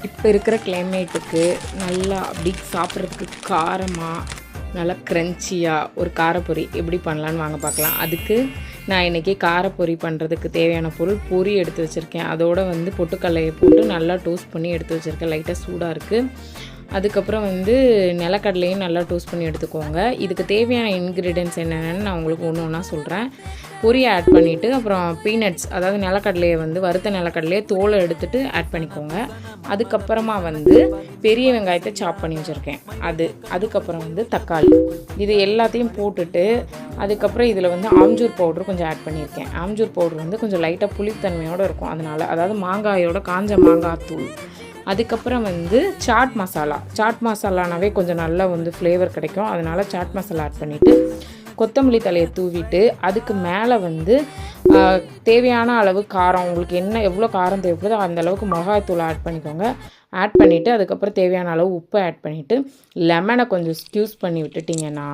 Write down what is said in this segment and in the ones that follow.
இப்போ இருக்கிற கிளைமேட்டுக்கு நல்லா அப்படி சாப்பிட்றதுக்கு காரமாக நல்லா க்ரன்ச்சியாக ஒரு காரப்பொரி எப்படி பண்ணலான்னு வாங்க பார்க்கலாம். அதுக்கு நான் இன்றைக்கி காரப்பொரி பண்ணுறதுக்கு தேவையான பொருள் பொரி எடுத்து வச்சுருக்கேன். அதோடு பொட்டுக்கல்லையை போட்டு நல்லா டோஸ்ட் பண்ணி எடுத்து வச்சுருக்கேன். லைட்டாக சூடாக இருக்குது. அதுக்கப்புறம் நிலக்கடலையும் நல்லா டோஸ்ட் பண்ணி எடுத்துக்கோங்க. இதுக்கு தேவையான இன்க்ரீடியன்ட்ஸ் என்னென்னு நான் உங்களுக்கு ஒன்று ஒன்றா சொல்கிறேன். பொரியை ஆட் பண்ணிவிட்டு அப்புறம் பீனட்ஸ், அதாவது நிலக்கடலையை வறுத்த நிலக்கடலையை தோலை எடுத்துகிட்டு ஆட் பண்ணிக்கோங்க. அதுக்கப்புறமா பெரிய வெங்காயத்தை சாப் பண்ணி வச்சுருக்கேன். அதுக்கப்புறம் தக்காளி, இது எல்லாத்தையும் போட்டுட்டு அதுக்கப்புறம் இதில் ஆம்ச்சூர் பவுட்ரு கொஞ்சம் ஆட் பண்ணியிருக்கேன். ஆம்ச்சூர் பவுட்ரு கொஞ்சம் லைட்டாக புளித்தன்மையோடு இருக்கும். அதனால் அதாவது மாங்காயோட காஞ்ச மாங்காய் தூள். அதுக்கப்புறம் சாட் மசாலானாவே கொஞ்சம் நல்லா ஃப்ளேவர் கிடைக்கும். அதனால் சாட் மசாலா ஆட் பண்ணிவிட்டு கொத்தமல்லி தலையை தூவிட்டு அதுக்கு மேலே தேவையான அளவு காரம், உங்களுக்கு எவ்வளோ காரம் தேவைப்படுதோ அந்த அளவுக்கு மிளகாய்த்தூள் ஆட் பண்ணிக்கோங்க. ஆட் பண்ணிவிட்டு அதுக்கப்புறம் தேவையான அளவு உப்பை ஆட் பண்ணிவிட்டு லெமனை கொஞ்சம் ஸ்க்யூஸ் பண்ணி விட்டுட்டிங்கன்னா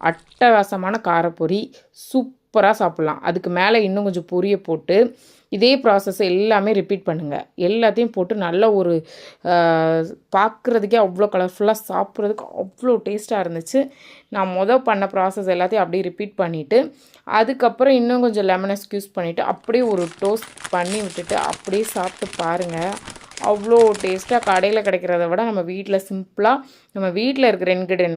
அட்டகாசமான காரப்பொரி சூப்பராக சாப்பிட்லாம். அதுக்கு மேலே இன்னும் கொஞ்சம் பொரியை போட்டு இதே ப்ராசஸ் எல்லாமே ரிப்பீட் பண்ணுங்கள். எல்லாத்தையும் போட்டு நல்ல ஒரு பார்க்குறதுக்கே அவ்வளோ கலர்ஃபுல்லாக, சாப்பிட்றதுக்கு அவ்வளோ டேஸ்ட்டாக இருந்துச்சு. நான் பண்ண ப்ராசஸ் எல்லாத்தையும் அப்படியே ரிப்பீட் பண்ணிவிட்டு அதுக்கப்புறம் இன்னும் கொஞ்சம் லெமனை ஸ்க்யூஸ் பண்ணிவிட்டு அப்படியே ஒரு டோஸ்ட் பண்ணி விட்டுட்டு அப்படியே சாப்பிட்டு பாருங்கள். அவ்வளோ டேஸ்ட்டாக கடையில் கிடைக்கிறத விட நம்ம வீட்டில் சிம்பிளாக நம்ம வீட்டில் இருக்கிற இன்க்ரீடியன்ட்